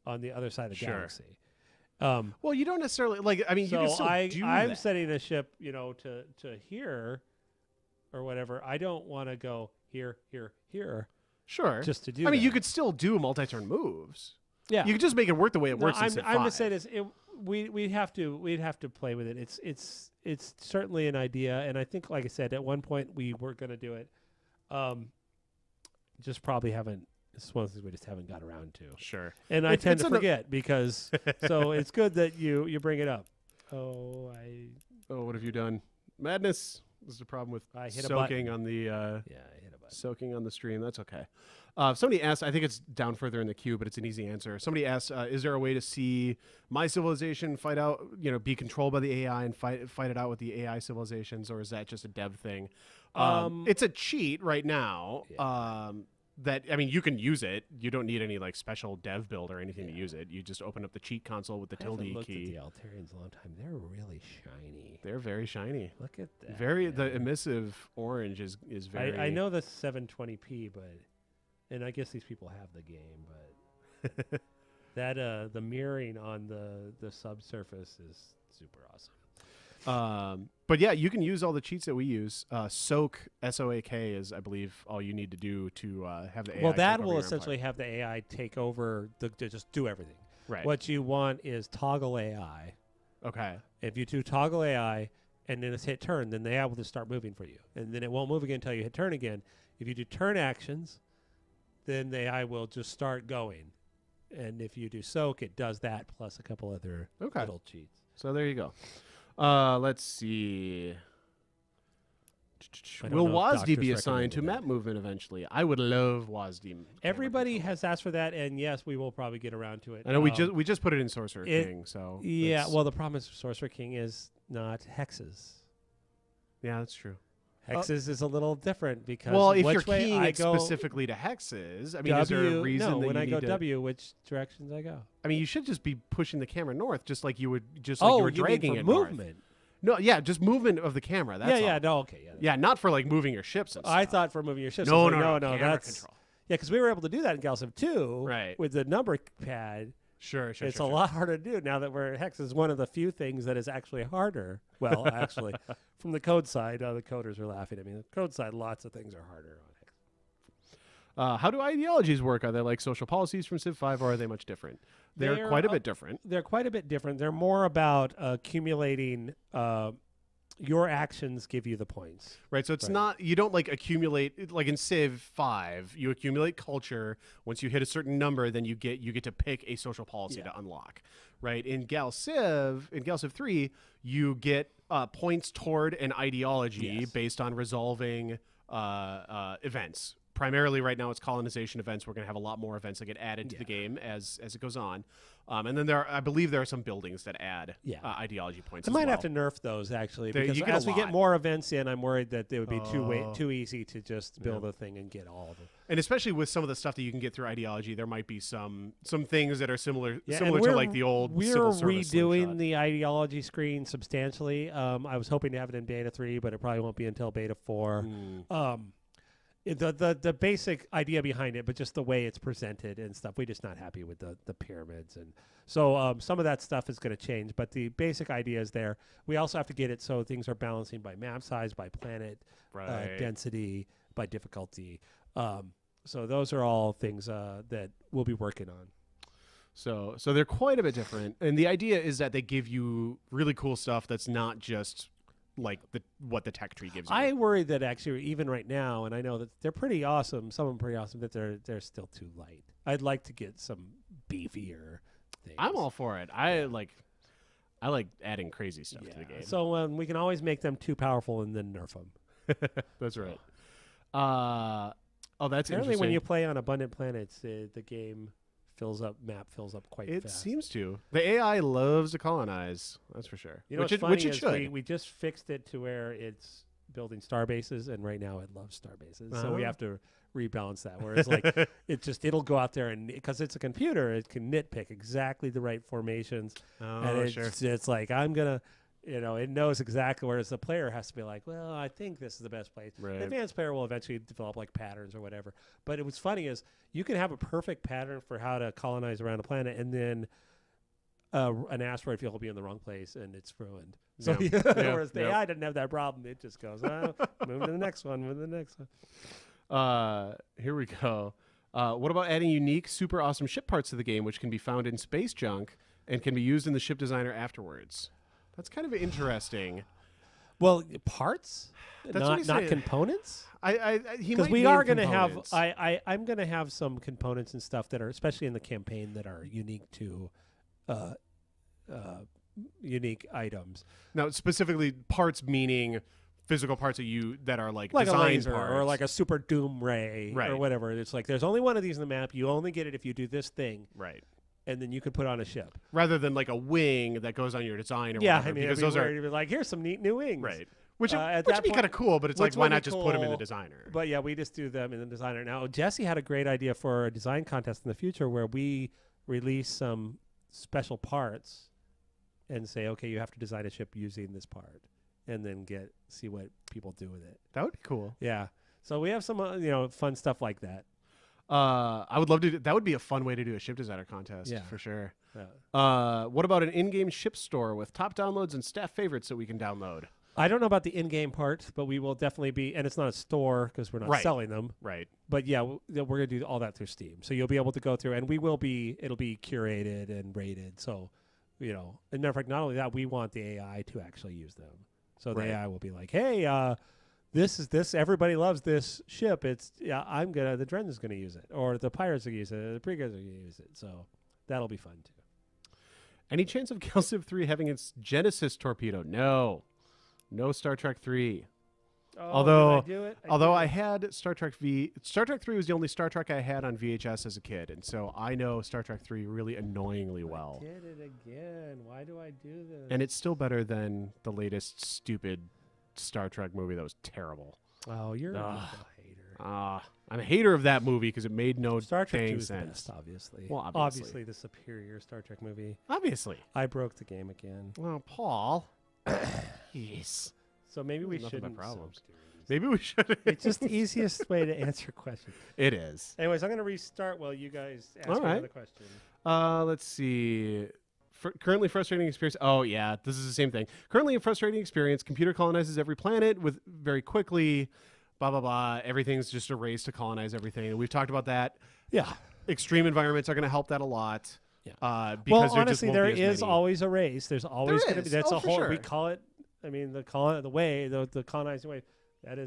on the other side of the Sure. galaxy. Well, you don't necessarily you can So still do I'm that. setting a ship, to here or whatever. I don't want to go here, Sure. just to do. I mean, that. you could still do multi-turn moves. yeah. You could just make it work the way it No, works in I'm Civ just 5. saying we'd have to play with it. It's certainly an idea, and I think, like I said, at one point we were going to do it. Just probably haven't. It's one of the things we just haven't got around to. Sure. And I It's- tend it's to an- forget because. So it's good that you bring it up. Oh, Oh, what have you done? Madness. This is the problem with I hit a soaking on the yeah, I hit a button. soaking on the stream. That's okay. Somebody asked, I think it's down further in the queue, but it's an easy answer. Somebody asked, is there a way to see my civilization fight out, be controlled by the AI and fight it out with the AI civilizations, or is that just a dev thing? It's a cheat right now. Yeah. You can use it. You don't need any special dev build or anything to use it. You just open up the cheat console with the I tilde haven't looked key. at the Altarians in a long time. They're really shiny. They're very shiny. Look at that. The man. emissive orange is very. I know the 720p, and I guess these people have the game, but that the mirroring on the subsurface is super awesome. But yeah, you can use all the cheats that we use. Soak, S-O-A-K, is, I believe, all you need to do to have the AI. Well, that take over will your essentially empire. have the AI take over to just do everything. Right. What you want is toggle AI. Okay. If you do toggle AI and then it's hit turn, then the AI will just start moving for you. And then it won't move again until you hit turn again. If you do turn actions, then the AI will just start going. And if you do soak, it does that plus a couple other Okay. little cheats. So there you go. Let's see. I don't Will know if WASD doctors be assigned to recommended map movement eventually? I would love WASD. camera Everybody control. has asked for that, and yes, we will probably get around to it. I know we just put it in Sorcerer King, so Yeah, it's- well, the problem is Sorcerer King is not hexes. yeah, that's true. Hexes is a little different because Well, if which you're way keying I it go specifically to hexes, I mean, is there a reason no, that when you I need go to? W, which directions I go? I mean, you should just be pushing the camera north, just like you would, just like you were you mean dragging for it north. movement? No, yeah, just movement of the camera. That's all. No, okay, yeah. Yeah, not for moving your ships and stuff. I thought for moving your ships. No, I was no, like, no, no, camera that's control. yeah, because we were able to do that in Galciv 2, Right. with the number pad. Sure. It's a lot harder to do now that Hex is one of the few things that is actually harder. Well, actually, from the code side, the coders are laughing at me. The code side, lots of things are harder on Hex. How do ideologies work? Are they like social policies from Civ 5, or are they much different? They're quite a bit different. They're quite a bit different. They're more about accumulating. Your actions give you the points. Right, so it's not, you don't like accumulate, like in Civ 5, you accumulate culture. Once you hit a certain number, then you get to pick a social policy to unlock. Right, in Gal Civ 3, you get points toward an ideology based on resolving events. Primarily right now it's colonization events. We're going to have a lot more events that get added to the game as it goes on. And then I believe there are some buildings that add ideology points. I might have to nerf those actually, because as we get more events in, I'm worried that it would be too easy to just build a thing and get all of them. And especially with some of the stuff that you can get through ideology, there might be some things that are similar to like the old civil service redoing slingshot. the ideology screen substantially. I was hoping to have it in beta 3, but it probably won't be until beta 4. The basic idea behind it, but just the way it's presented and stuff, we're just not happy with the pyramids, and so some of that stuff is going to change. But the basic idea is there. We also have to get it so things are balancing by map size, by planet density, by difficulty. So those are all things that we'll be working on. So they're quite a bit different, and the idea is that they give you really cool stuff that's not just like what the tech tree gives you. I worry that actually even right now, and I know that they're pretty awesome, some of them pretty awesome, that they're still too light. I'd like to get some beefier things. I'm all for it. I like adding crazy stuff to the game. So we can always make them too powerful and then nerf them. That's right. That's apparently interesting. when you play on abundant planets, the game map fills up quite fast. It seems to. The AI loves to colonize. That's for sure. You know, which it should. We just fixed it to where it's building star bases, and right now it loves star bases. So we have to rebalance that. Where it's like it'll go out there, and because it's a computer, it can nitpick exactly the right formations. It's like I'm gonna. It knows exactly, whereas the player has to be like, well, I think this is the best place. Right. The advanced player will eventually develop like patterns or whatever. But what's funny is you can have a perfect pattern for how to colonize around a planet, and then an asteroid field will be in the wrong place and it's ruined. So whereas the AI didn't have that problem, it just goes, move to the next one, move to the next one. Here we go. What about adding unique, super awesome ship parts to the game, which can be found in space junk and can be used in the ship designer afterwards? That's kind of interesting. Well, parts, That's not components. Because we are going to have. I'm going to have some components and stuff that are, especially in the campaign, that are unique to unique items. Now, specifically, parts meaning physical parts that are like a design laser parts. or like a super doom ray or whatever. It's like there's only one of these in the map. You only get it if you do this thing. Right. And then you could put on a ship. Rather than like a wing that goes on your design or whatever. I mean, because those are like, here's some neat new wings. Right. Which would be kind of cool, but it's like, why not just put them in the designer? But yeah, we just do them in the designer. Now, Jesse had a great idea for a design contest in the future where we release some special parts and say, okay, you have to design a ship using this part, and then see what people do with it. That would be cool. Yeah. So we have some fun stuff like that. I would love to. That would be a fun way to do a ship designer contest, for sure. Yeah. What about an in-game ship store with top downloads and staff favorites that we can download? I don't know about the in-game part, but we will definitely be, and it's not a store because we're not selling them. Right. But yeah, we're going to do all that through Steam. So you'll be able to go through, and it'll be curated and rated. So, as a matter of fact, not only that, we want the AI to actually use them. So the AI will be like, hey, this everybody loves this ship. The Dren is going to use it, or the pirates are going to use it, the Preguers are going to use it. So that'll be fun too. Any chance of Gal Civ 3 having its Genesis torpedo? No Star Trek 3. Although I had Star Trek 3 was the only Star Trek I had on VHS as a kid, and so I know Star Trek 3 really annoyingly well. I did it again. Why do I do this? And it's still better than the latest stupid Star Trek movie that was terrible. Oh, you're a hater. I'm a hater of that movie because it made no Star Trek 2 dang is sense. The best, obviously. Well, obviously the superior Star Trek movie. Obviously. I broke the game again. Well, Paul. Yes. So maybe we shouldn't. Problems. Maybe we should. It's just the easiest way to answer questions. It is. Anyways, I'm going to restart while you guys ask All me right. another question. Let's see. Currently frustrating experience. Oh, yeah. This is the same thing. Currently a frustrating experience. Computer colonizes every planet with very quickly. Blah, blah, blah. Everything's just a race to colonize everything. And we've talked about that. Yeah. Extreme environments are going to help that a lot. Yeah. Because Well, honestly, there just won't be as is many. always a race. There's always going to be. is. That's Oh, a for whole. sure. We call it. I mean, the colonizing way. That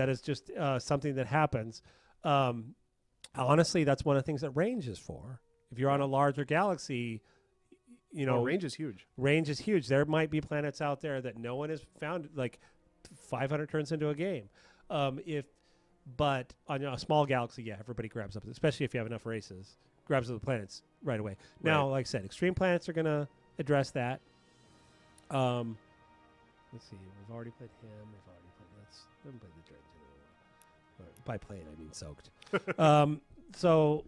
is just something that happens. Honestly, that's one of the things that range is for. If you're on a larger galaxy, you know, range is huge. Range is huge. There might be planets out there that no one has found. Like 500 turns into a game. But on a small galaxy, yeah, everybody grabs up, especially if you have enough races, grabs up the planets right away. Now, like I said, extreme planets are going to address that. Let's see. We've already played him. We've already played we haven't played the Dread. By played, I mean soaked. So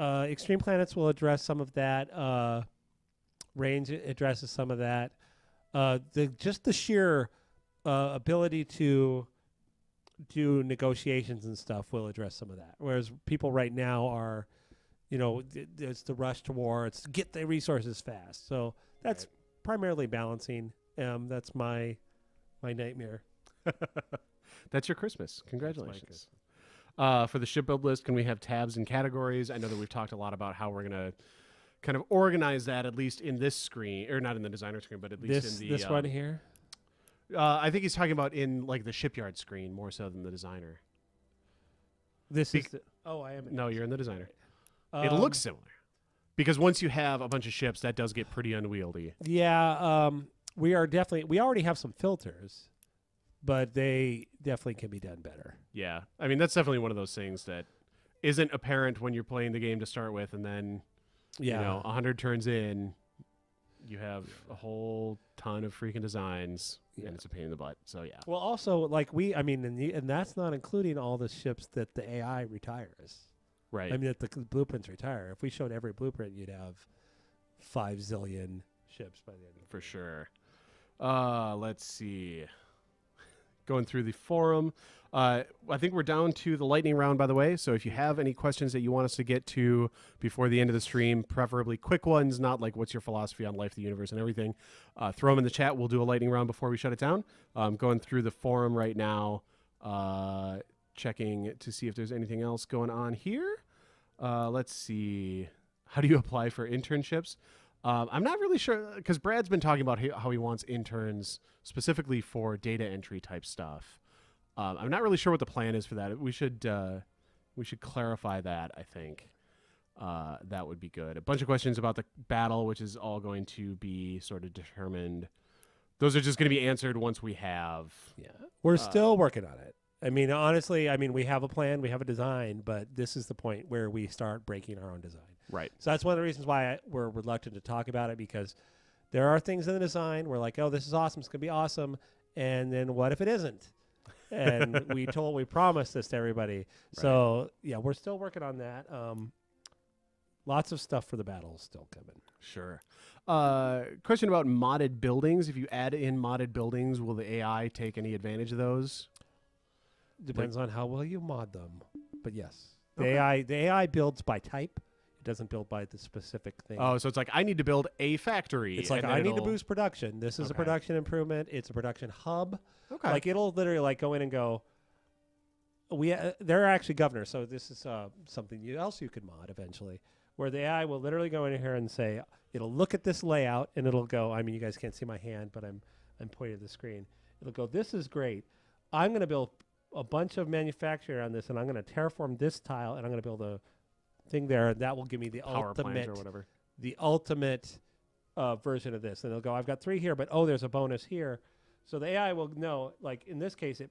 extreme planets will address some of that. Range addresses some of that. The sheer ability to do negotiations and stuff will address some of that. Whereas people right now are, it's the rush to war. It's get the resources fast. So that's primarily balancing. That's my nightmare. That's your Christmas. Congratulations. For the ship build list, can we have tabs and categories? I know that we've talked a lot about how we're going to kind of organize that, at least in this screen, or not in the designer screen, but at least in the... This one here? I think he's talking about in like the shipyard screen more so than the designer. This is I am. No, you're in the designer. It looks similar. Because once you have a bunch of ships, that does get pretty unwieldy. Yeah, we already have some filters, but they definitely can be done better. Yeah. I mean, that's definitely one of those things that isn't apparent when you're playing the game to start with, and then, 100 turns in, you have a whole ton of freaking designs, and it's a pain in the butt. So, yeah. Well, also, and that's not including all the ships that the AI retires. Right. I mean, that the blueprints retire. If we showed every blueprint, you'd have 5 zillion ships by the end of it. For sure. Let's see. Going through the forum. I think we're down to the lightning round, by the way. So if you have any questions that you want us to get to before the end of the stream, preferably quick ones, not like what's your philosophy on life, the universe, and everything, throw them in the chat. We'll do a lightning round before we shut it down. Going through the forum right now, checking to see if there's anything else going on here. Let's see. How do you apply for internships? I'm not really sure, because Brad's been talking about how he wants interns specifically for data entry type stuff. I'm not really sure what the plan is for that. We should clarify that, I think. That would be good. A bunch of questions about the battle, which is all going to be sort of determined. Those are just going to be answered once we have. Yeah. We're still working on it. I mean, honestly, we have a plan, we have a design, but this is the point where we start breaking our own design. Right. So that's one of the reasons why we're reluctant to talk about it, because there are things in the design we're like, oh, this is awesome, it's going to be awesome, and then what if it isn't? And we promised this to everybody. Right. So, yeah, we're still working on that. Lots of stuff for the battle still coming. Sure. Question about modded buildings. If you add in modded buildings, will the AI take any advantage of those? Depends on how well you mod them. But yes. The AI builds by type. It doesn't build by the specific thing. Oh, so it's like, I need to build a factory. It's like, I need to boost production. This is a production improvement. It's a production hub. Okay. Like, it'll literally go in and go, they're actually governors, so this is something else you could mod eventually, where the AI will literally go in here and say, it'll look at this layout, and it'll go, you guys can't see my hand, but I'm pointing at the screen. It'll go, this is great. I'm going to build a bunch of manufacturing on this, and I'm going to terraform this tile, and I'm going to build a thing there, and that will give me the power plant or whatever. The ultimate version of this. And they'll go, I've got 3 here, but there's a bonus here. So the AI will know, like in this case, it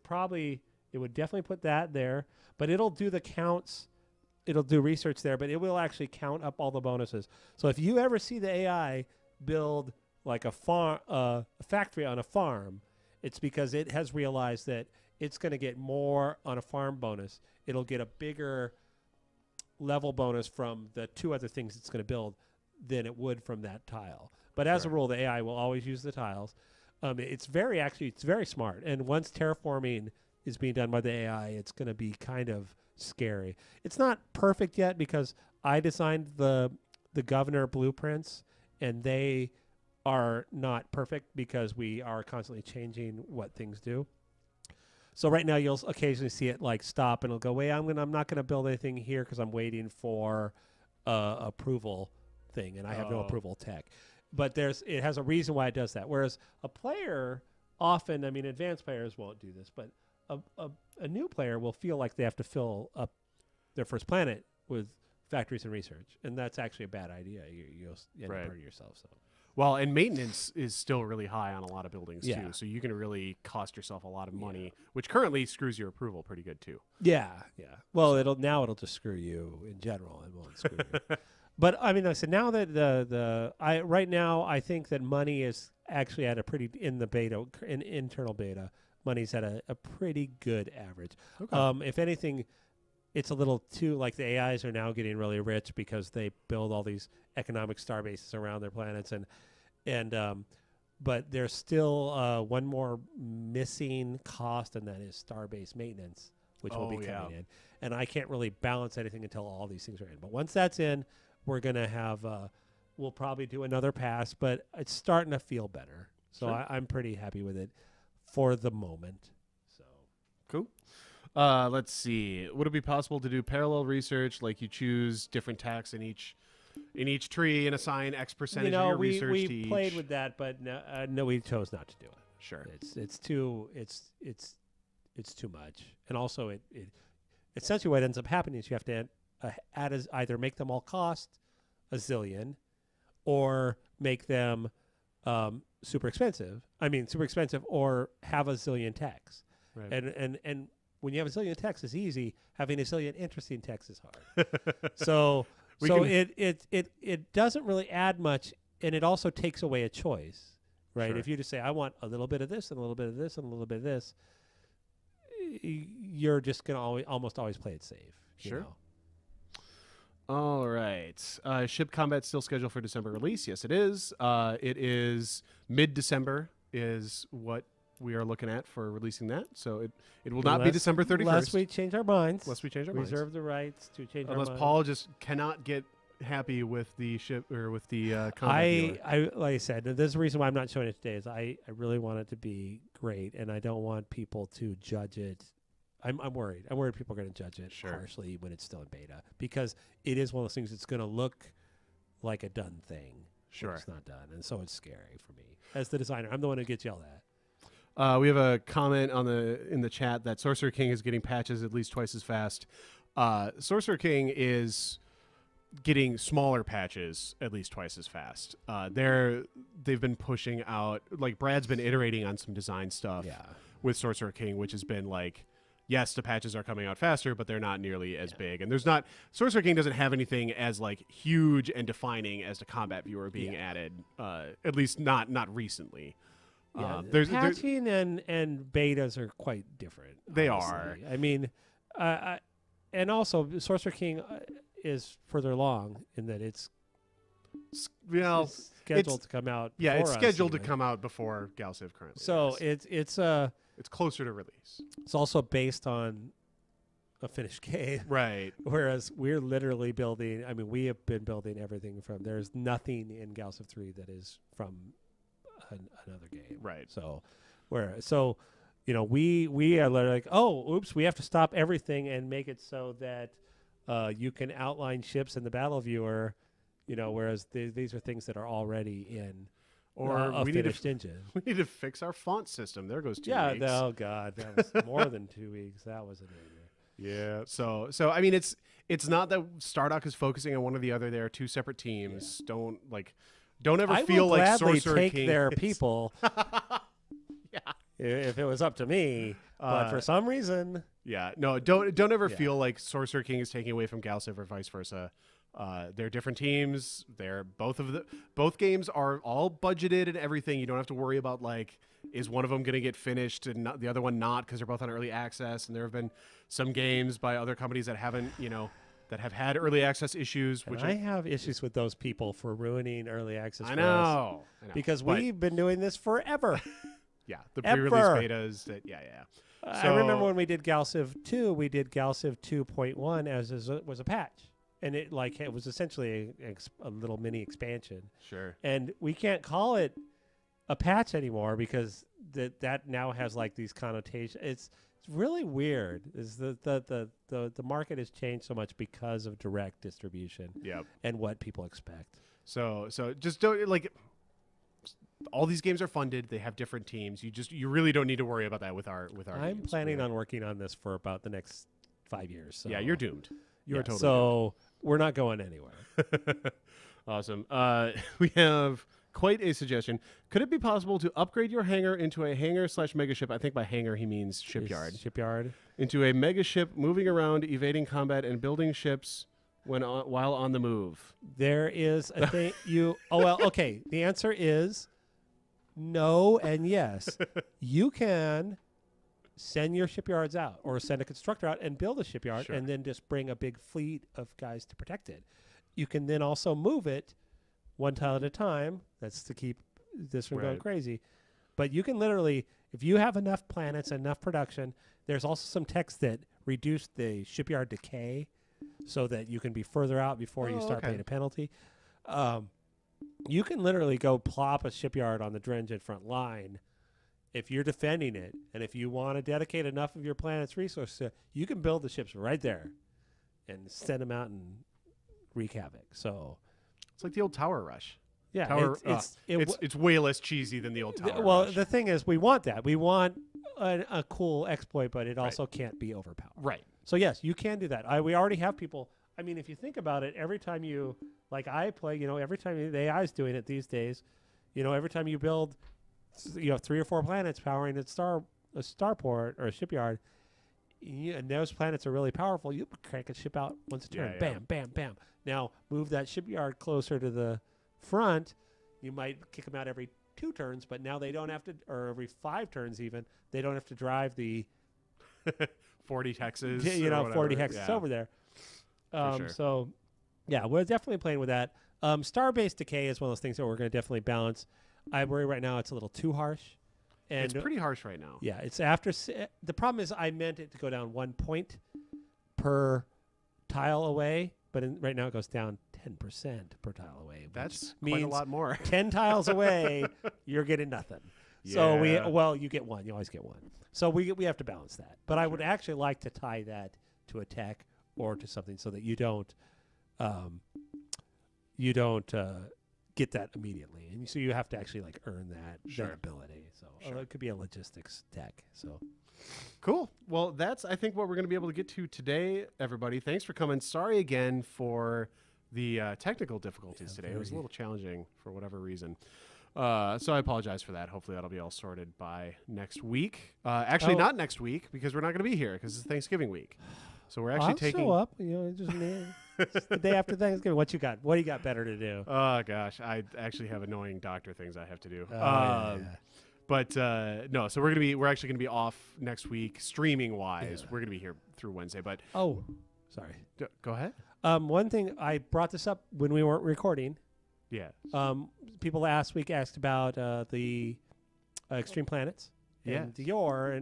would definitely put that there, but it'll do the counts. It'll do research there, but it will actually count up all the bonuses. So if you ever see the AI build like a factory on a farm, it's because it has realized that it's going to get more on a farm bonus. It'll get a bigger level bonus from the 2 other things it's going to build than it would from that tile. But as a rule, the AI will always use the tiles. It's very smart. And once terraforming is being done by the AI, it's going to be kind of scary. It's not perfect yet because I designed the governor blueprints, and they are not perfect because we are constantly changing what things do. So right now you'll occasionally see it like stop and it'll go, wait, I'm not going to build anything here because I'm waiting for approval thing, and I have no approval tech. But it has a reason why it does that. Whereas a player often, I mean, advanced players won't do this, but a new player will feel like they have to fill up their first planet with factories and research, and that's actually a bad idea. You'll end up hurting yourself. So. Well, and maintenance is still really high on a lot of buildings Yeah. too, so you can really cost yourself a lot of money, which currently screws your approval pretty good too. Yeah. Well, it'll just screw you in general. It won't screw you. But I mean, like I said, now that right now I think that money is actually at a pretty in internal beta, money's at a pretty good average. Okay. If anything, it's a little too like the AIs are now getting really rich because they build all these economic star bases around their planets, but there's still one more missing cost, and that is starbase maintenance, which will be coming in. And I can't really balance anything until all these things are in. But once that's in, we're gonna have we'll probably do another pass, but it's starting to feel better. So I'm pretty happy with it for the moment. So cool. Let's see. Would it be possible to do parallel research, like you choose different tasks in each tree and assign X percentage of your research to each? We played with that, but no, we chose not to do it. Sure. It's too much, and also it essentially what ends up happening is you have to either make them all cost a zillion, or make them super expensive. I mean, super expensive, or have a zillion techs. Right. And when you have a zillion techs is easy. Having a zillion interesting techs is hard. So it doesn't really add much, and it also takes away a choice, right? Sure. If you just say, I want a little bit of this and a little bit of this and a little bit of this, you're just going to almost always play it safe. Sure. You know? All right. Ship combat still scheduled for December release? Yes, it is. It is mid-December is what we are looking at for releasing that. So it will not be December 31st. Unless we change our minds. Reserve the rights to change our unless minds. Paul just cannot get happy with the ship or with the combat viewer. I like I said, this is the reason why I'm not showing it today is I really want it to be great, and I don't want people to judge it. I'm worried. I'm worried people are going to judge it harshly when it's still in beta, because it is one of those things that's going to look like a done thing. Sure. It's not done, and so it's scary for me. As the designer, I'm the one who gets yelled at. We have a comment in the chat that Sorcerer King is getting patches at least twice as fast. Sorcerer King is getting smaller patches at least twice as fast. They've been pushing out, like Brad's been iterating on some design stuff with Sorcerer King, which has been like, yes, the patches are coming out faster, but they're not nearly as big. And Sorcerer King doesn't have anything as like huge and defining as the combat viewer being added, at least not recently. Yeah, patching and betas are quite different. They honestly. are. I mean, and also Sorcerer King is further along in that it's scheduled to come out. Yeah, it's scheduled to even. come out before Galciv currently. So yes. It's closer to release. It's also based on a finished game, right? Whereas we're literally building. I mean, we have been building everything from. There's nothing in Galciv 3 that is from another game, right? So, you know, we are like, oh, oops, we have to stop everything and make it so that you can outline ships in the battle viewer, you know, whereas these are things that are already in a finished engine. We need to fix our font system. There goes 2 weeks. Oh God, that was more than 2 weeks. That was a nightmare. Yeah. So I mean, it's not that Stardock is focusing on one or the other. They are two separate teams. Yeah. Don't ever feel like Sorcerer take King their people. If it was up to me, but for some reason, don't ever feel like Sorcerer King is taking away from Galciv or vice versa. They're different teams. Both games are all budgeted and everything. You don't have to worry about like, is one of them going to get finished and the other one not, because they're both on early access. And there have been some games by other companies that haven't, that have had early access issues. And I have issues with those people for ruining early access. I know. Because we've been doing this forever. The pre-release betas. I remember when we did GalCiv 2, we did GalCiv 2.1 was a patch. And it was essentially a little mini expansion. Sure. And we can't call it a patch anymore because that now has like these connotations. It's really weird. Is the market has changed so much because of direct distribution. Yep. And what people expect. So just don't like. All these games are funded. They have different teams. You really don't need to worry about that with our I'm games. planning on working on this for about the next 5 years. So. Yeah, you're doomed. You're totally so we're not going anywhere. Awesome. We have quite a suggestion. Could it be possible to upgrade your hangar into a hangar/megaship? I think by hangar he means shipyard. Shipyard. Into a megaship, moving around, evading combat, and building ships while on the move. There is a thing okay. The answer is no and yes. You can send your shipyards out or send a constructor out and build a shipyard and then just bring a big fleet of guys to protect it. You can then also move it one tile at a time. That's to keep this from going crazy. But you can literally, if you have enough planets, enough production, there's also some techs that reduce the shipyard decay so that you can be further out before you start paying a penalty. You can literally go plop a shipyard on the Drengen front line if you're defending it, and if you want to dedicate enough of your planet's resources, you can build the ships right there and send them out and wreak havoc. So it's like the old Tower Rush. Yeah, it's way less cheesy than the old Tower Rush. The thing is, we want that. We want a cool exploit, but it also can't be overpowered. Right. So yes, you can do that. We already have people. I mean, if you think about it, every time you I play, every time the AI is doing it these days, every time you build, 3 or 4 planets powering a starport or a shipyard, and those planets are really powerful. You crank a ship out once a turn, bam, bam, bam. Now move that shipyard closer to the front. You might kick them out every 2 turns, but now they don't have to, or every 5 turns even. They don't have to drive the 40 hexes. 40 hexes over there. Sure. So, yeah, we're definitely playing with that. Star-based decay is one of those things that we're going to definitely balance. I worry right now it's a little too harsh. And it's pretty harsh right now. Yeah, it's after. The problem is I meant it to go down 1 point per tile away, but right now it goes down 10% per tile away. That's quite a lot more. 10 tiles away, you're getting nothing. Yeah. So you get 1. You always get 1. So we have to balance that. But I would actually like to tie that to a tech or to something so that you don't get that immediately, and so you have to actually earn that ability. So it could be a logistics tech. So cool. Well, that's I think what we're going to be able to get to today, everybody. Thanks for coming. Sorry again for the technical difficulties today. It was a little challenging for whatever reason. So I apologize for that. Hopefully that'll be all sorted by next week. Actually, not next week because we're not going to be here because it's Thanksgiving week. So we're actually taking. Show up. Just the day after Thanksgiving. What you got? What do you got better to do? Oh gosh, I actually have annoying doctor things I have to do. But no, so we're actually gonna be off next week, streaming wise. We're gonna be here through Wednesday. But sorry. Go ahead. One thing I brought this up when we weren't recording. Yeah. People last week asked about the Extreme Planets. And Dior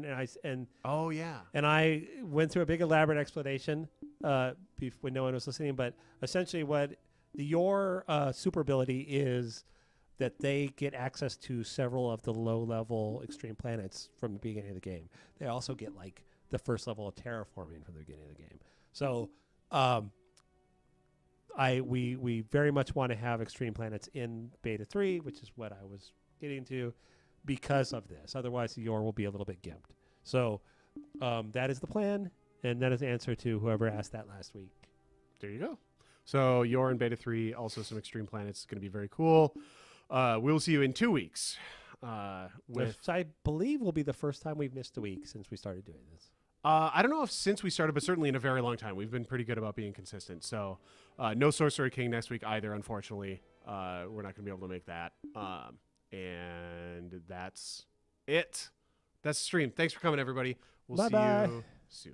and I went through a big elaborate explanation when no one was listening, but essentially what the Dior super ability is that they get access to several of the low level extreme planets from the beginning of the game. They also get the first level of terraforming from the beginning of the game. So we very much want to have extreme planets in beta 3, which is what I was getting to. Because of this. Otherwise, the Yor will be a little bit gimped. So that is the plan, and that is the answer to whoever asked that last week. There you go. So Yor in Beta 3, also some Extreme Planets. It's going to be very cool. We'll see you in 2 weeks. Which I believe will be the first time we've missed a week since we started doing this. I don't know if since we started, but certainly in a very long time. We've been pretty good about being consistent. So no Sorcerer King next week either, unfortunately. We're not going to be able to make that. And that's it. That's the stream. Thanks for coming, everybody. We'll see you soon.